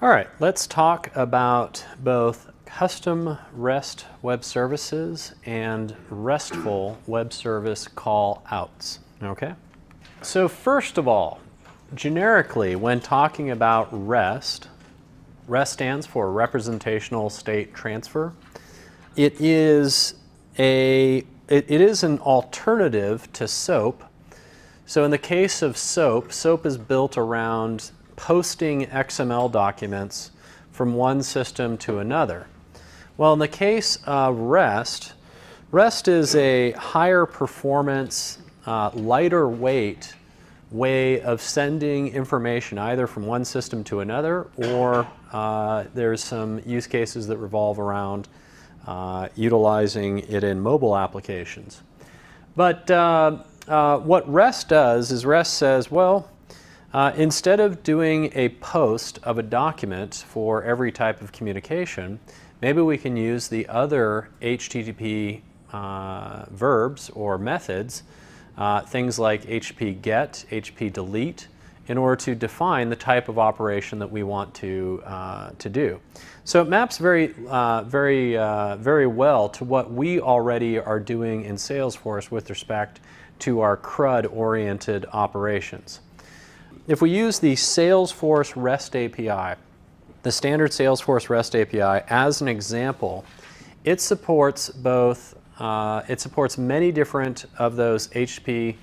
All right, let's talk about both custom REST web services and RESTful web service call outs. Okay? So first of all, generically, when talking about REST, REST stands for Representational State Transfer. It is an alternative to SOAP. So in the case of SOAP, SOAP is built around posting XML documents from one system to another. Well, in the case of REST, REST is a higher performance, lighter weight way of sending information either from one system to another, or there's some use cases that revolve around utilizing it in mobile applications. But what REST does is REST says, well, instead of doing a post of a document for every type of communication, maybe we can use the other HTTP verbs or methods, things like HTTP GET, HTTP DELETE, in order to define the type of operation that we want to do. So it maps very well to what we already are doing in Salesforce with respect to our CRUD-oriented operations. If we use the Salesforce REST API, the standard Salesforce REST API, as an example, it supports both, it supports many different of those HTTP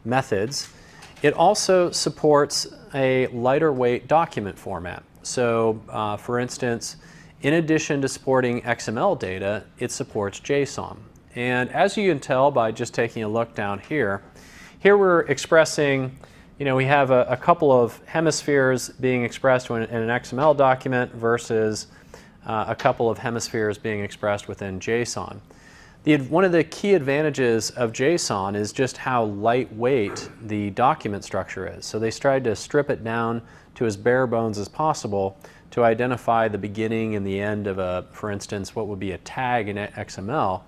methods. It also supports a lighter weight document format. So, for instance, in addition to supporting XML data, it supports JSON. And as you can tell by just taking a look down here, we're expressing, we have a couple of hemispheres being expressed in an XML document versus a couple of hemispheres being expressed within JSON. One of the key advantages of JSON is just how lightweight the document structure is. So they tried to strip it down to as bare bones as possible to identify the beginning and the end of for instance, what would be a tag in XML.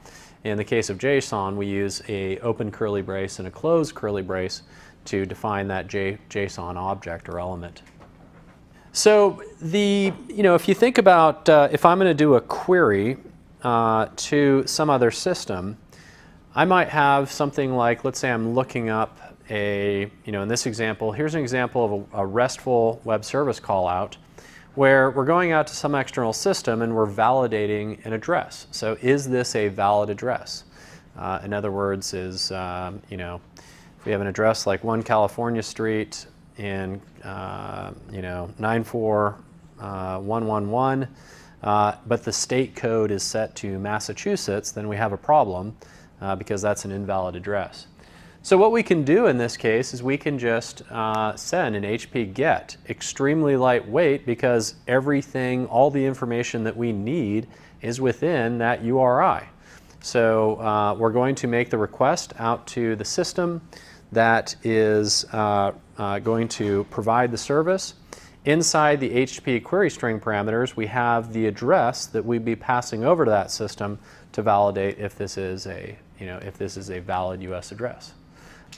In the case of JSON, we use an open curly brace and a closed curly brace to define that JSON object or element. So if you think about if I'm going to do a query to some other system, I might have something like, let's say I'm looking up in this example, here's an example of a RESTful web service call out where we're going out to some external system and we're validating an address. So is this a valid address? In other words, if we have an address like 1 California Street in 94111, but the state code is set to Massachusetts, then we have a problem because that's an invalid address. So what we can do in this case is we can just send an HTTP GET, extremely lightweight because all the information that we need is within that URI. So we're going to make the request out to the system that is going to provide the service. Inside the HTTP query string parameters, we have the address that we'd be passing over to that system to validate if this is a valid US address.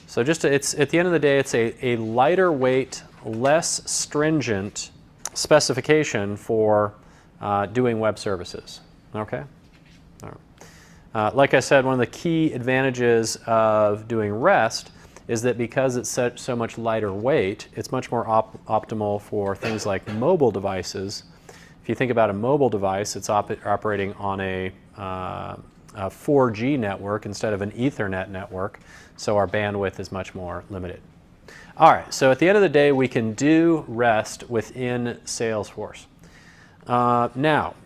So it's at the end of the day, it's a lighter weight, less stringent specification for doing web services. Okay. All right. Like I said, one of the key advantages of doing REST is that because it's so much lighter weight, it's much more optimal for things like mobile devices. If you think about a mobile device, it's operating on a 4G network instead of an Ethernet network, so our bandwidth is much more limited. All right, so at the end of the day, we can do REST within Salesforce. Now,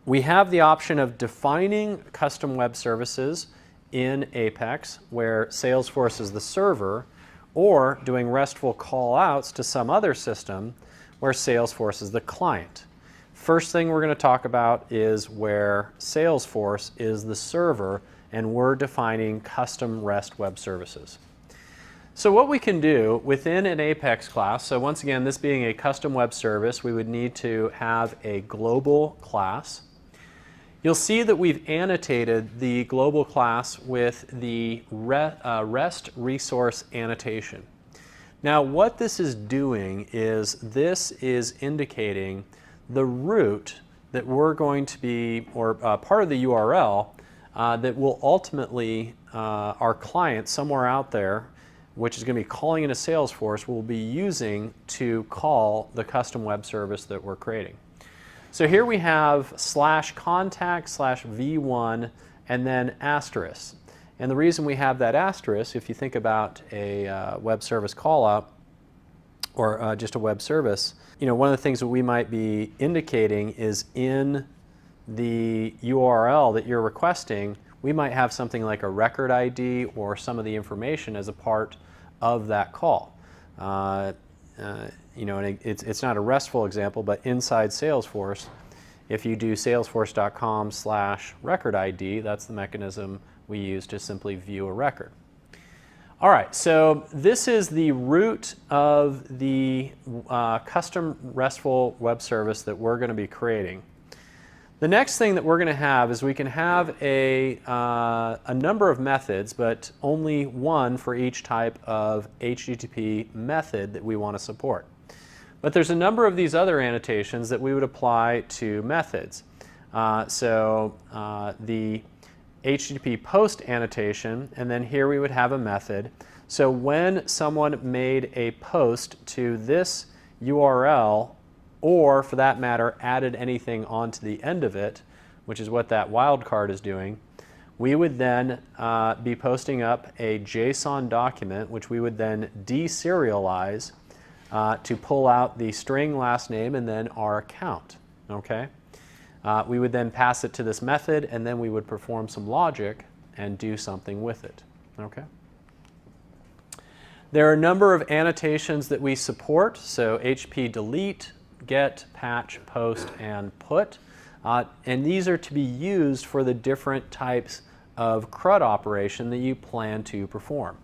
we have the option of defining custom web services in Apex, where Salesforce is the server, or doing RESTful callouts to some other system where Salesforce is the client. First thing we're going to talk about is where Salesforce is the server and we're defining custom REST web services. So what we can do within an Apex class, so once again, this being a custom web service, we would need to have a global class. You'll see that we've annotated the global class with the REST resource annotation. Now what this is doing is this is indicating the route that we're going to be, or part of the URL that will ultimately, our client somewhere out there, which is going to be calling into Salesforce, will be using to call the custom web service that we're creating. So here we have /contact/v1 and then asterisk. And the reason we have that asterisk, if you think about a web service callout or just a web service, you know, one of the things that we might be indicating is in the URL that you're requesting, we might have something like a record ID or some of the information as a part of that call. You know, and it's not a RESTful example, but inside Salesforce, if you do salesforce.com/record ID, that's the mechanism we use to simply view a record. All right, so this is the root of the custom RESTful web service that we're going to be creating. The next thing that we're going to have is we can have a number of methods, but only one for each type of HTTP method that we want to support. But there's a number of these other annotations that we would apply to methods. The HTTP post annotation, and then here we would have a method. So when someone made a post to this URL, or for that matter added anything onto the end of it, which is what that wildcard is doing, we would then be posting up a JSON document, which we would then deserialize to pull out the string last name and then our account. Okay? We would then pass it to this method, and then we would perform some logic and do something with it. Okay? There are a number of annotations that we support, so HP delete, get, patch, post, and put. And these are to be used for the different types of CRUD operation that you plan to perform.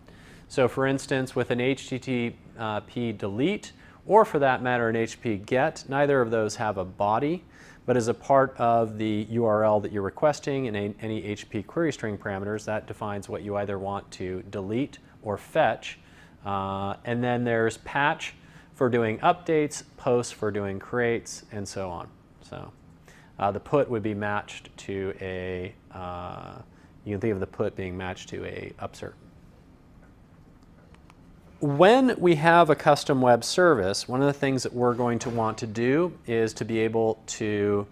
So for instance, with an HTTP delete, or for that matter an HTTP get, neither of those have a body, but as a part of the URL that you're requesting and any HTTP query string parameters, that defines what you either want to delete or fetch. And then there's patch for doing updates, post for doing creates, and so on. So the put would be matched to a, you can think of the put being matched to a upsert. When we have a custom web service, one of the things that we're going to want to do is to be able to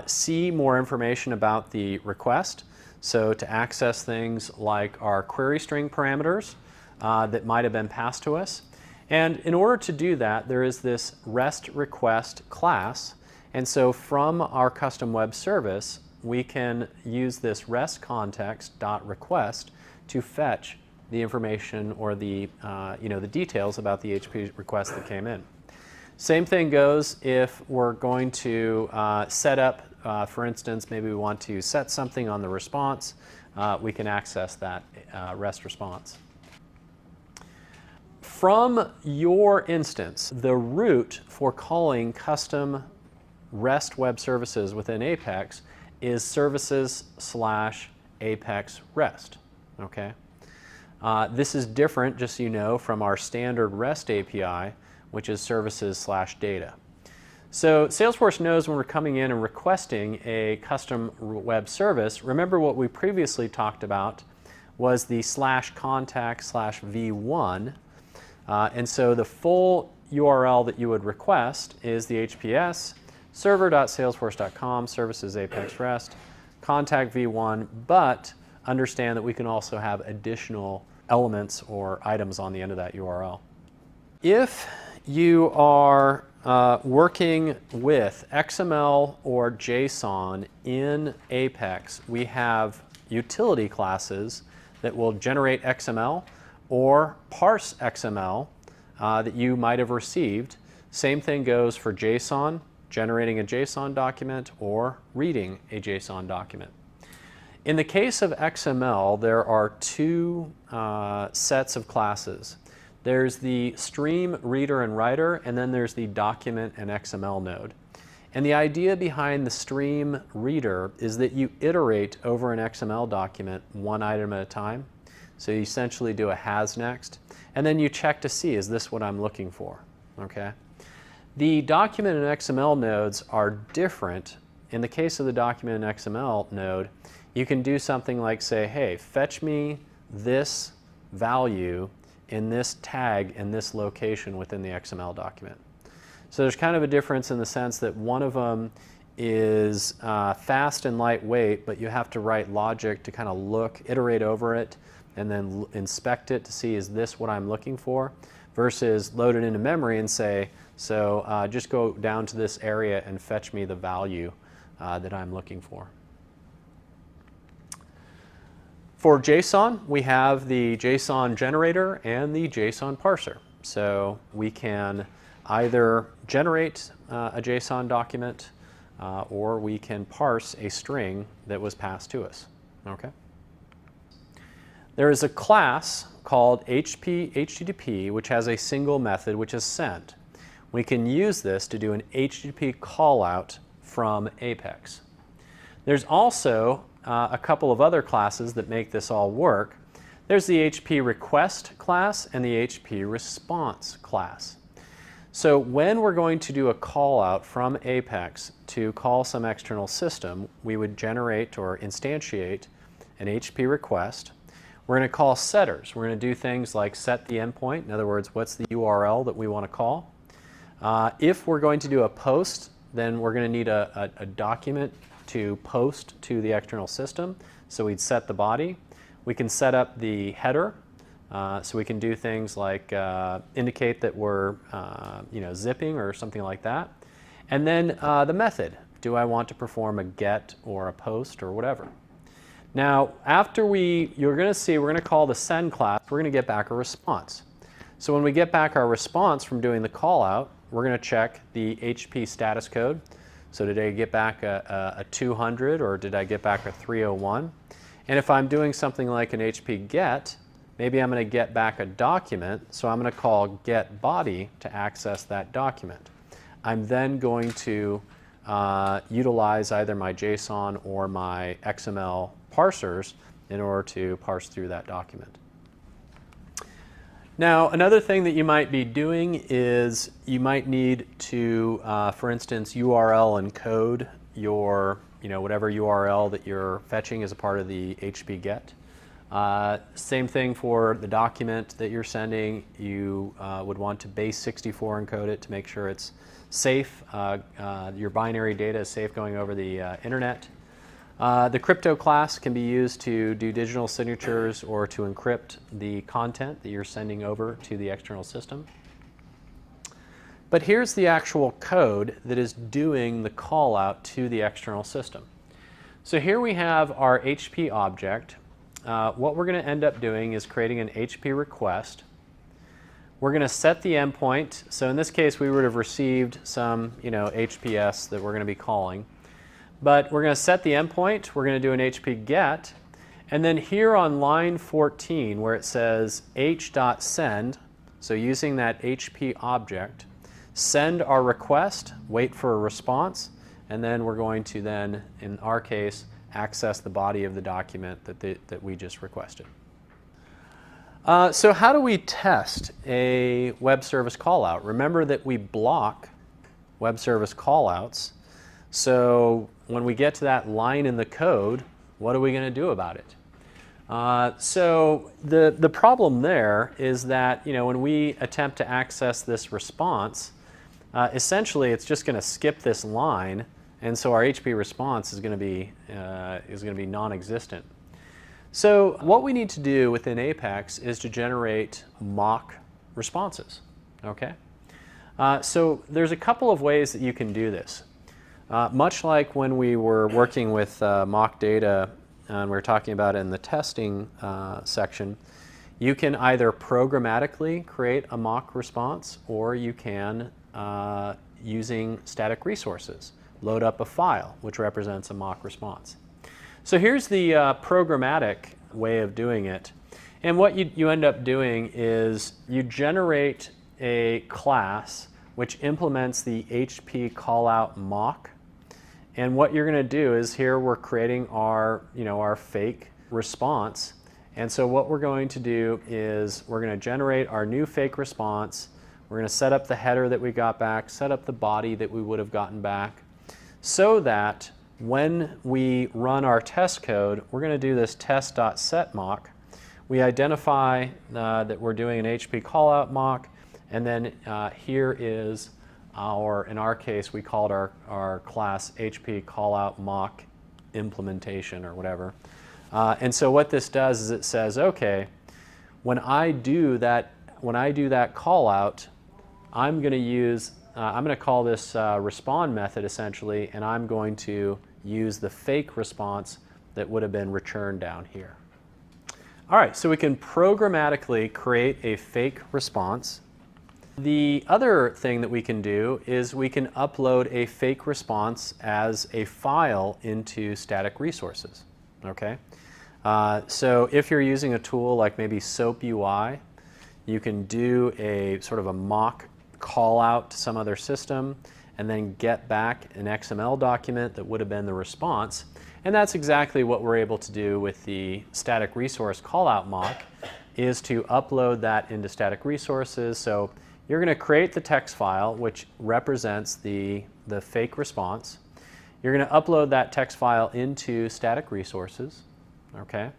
see more information about the request. So to access things like our query string parameters that might have been passed to us. And in order to do that, there is this REST request class. And so from our custom web service, we can use this REST context.request to fetch the information or the, the details about the HTTP request that came in. Same thing goes if we're going to set up, for instance, maybe we want to set something on the response, we can access that REST response. From your instance, the route for calling custom REST web services within Apex is services/Apex REST. Okay? This is different, just so you know, from our standard REST API, which is services/data. So Salesforce knows when we're coming in and requesting a custom web service, remember what we previously talked about was the /contact/v1. And so the full URL that you would request is the HPS server.salesforce.com services Apex REST contact v1, but understand that we can also have additional elements or items on the end of that URL. If you are working with XML or JSON in Apex, we have utility classes that will generate XML or parse XML that you might have received. Same thing goes for JSON, generating a JSON document or reading a JSON document. In the case of XML, there are two sets of classes. There's the stream reader and writer, and then there's the document and XML node. And the idea behind the stream reader is that you iterate over an XML document one item at a time. So you essentially do a has next, and then you check to see, is this what I'm looking for? Okay. The document and XML nodes are different. In the case of the document and XML node, you can do something like say, hey, fetch me this value in this tag in this location within the XML document. So there's kind of a difference in the sense that one of them is fast and lightweight, but you have to write logic to kind of look, iterate over it, and then inspect it to see, is this what I'm looking for? Versus load it into memory and say, so just go down to this area and fetch me the value that I'm looking for. For JSON, we have the JSON generator and the JSON parser. So we can either generate a JSON document or we can parse a string that was passed to us. Okay. There is a class called HTTP which has a single method which is send. We can use this to do an HTTP callout from Apex. There's also a couple of other classes that make this all work. There's the HP request class and the HP response class. So when we're going to do a call out from Apex to call some external system, we would generate or instantiate an HP request. We're going to call setters. We're going to do things like set the endpoint. In other words, what's the URL that we want to call? If we're going to do a post, then we're going to need a document to post to the external system. So we'd set the body. We can set up the header. So we can do things like indicate that we're zipping or something like that. And then the method. Do I want to perform a get or a post or whatever? Now, after you're going to see, we're going to call the send class. We're going to get back a response. So when we get back our response from doing the call out, we're going to check the HP status code. So did I get back a 200 or did I get back a 301? And if I'm doing something like an HP get, maybe I'm going to get back a document, so I'm going to call get body to access that document. I'm then going to utilize either my JSON or my XML parsers in order to parse through that document. Now, another thing that you might be doing is you might need to, for instance, URL encode your, whatever URL that you're fetching as a part of the HP get. Same thing for the document that you're sending. You would want to base 64 encode it to make sure it's safe. Your binary data is safe going over the internet. The crypto class can be used to do digital signatures or to encrypt the content that you're sending over to the external system. But here's the actual code that is doing the call out to the external system. So here we have our HP object. What we're going to end up doing is creating an HP request. We're going to set the endpoint. So in this case, we would have received some, HPS that we're going to be calling. But we're going to set the endpoint. We're going to do an HP get. And then here on line 14, where it says h.send, so using that HP object, send our request, wait for a response, and then we're going to then, in our case, access the body of the document that we just requested. So how do we test a web service callout? Remember that we block web service callouts. So when we get to that line in the code, what are we going to do about it? So the problem there is that when we attempt to access this response, essentially it's just going to skip this line. And so our HP response is going to be non-existent. So what we need to do within Apex is to generate mock responses. Okay. So there's a couple of ways that you can do this. Much like when we were working with mock data and we were talking about it in the testing section, you can either programmatically create a mock response or you can, using static resources, load up a file which represents a mock response. So here's the programmatic way of doing it. And what you end up doing is you generate a class which implements the HP callout mock. And what you're going to do is here we're creating our, our fake response. And so what we're going to do is we're going to generate our new fake response. We're going to set up the header that we got back, set up the body that we would have gotten back, so that when we run our test code, we're going to do this test.setMock. We identify that we're doing an HP callout mock, and then here is our, in our case, we called our class HP callout mock implementation or whatever. And so what this does is it says, okay, when I do that call out, I'm going to call this respond method essentially, and I'm going to use the fake response that would have been returned down here. All right, so we can programmatically create a fake response. The other thing that we can do is we can upload a fake response as a file into static resources. Okay, so if you're using a tool like maybe SOAP UI, you can do a sort of a mock call out to some other system and then get back an XML document that would have been the response. And that's exactly what we're able to do with the static resource callout mock, is to upload that into static resources. So you're going to create the text file which represents the fake response. You're going to upload that text file into static resources. Okay?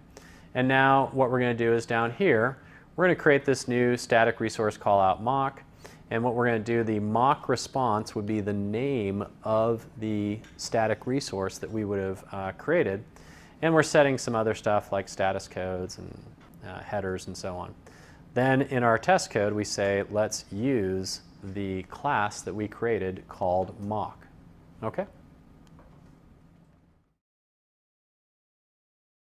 And now what we're going to do is down here, we're going to create this new static resource callout mock. And what we're going to do, the mock response would be the name of the static resource that we would have created. And we're setting some other stuff like status codes and headers and so on. Then in our test code, we say, let's use the class that we created called mock. Okay?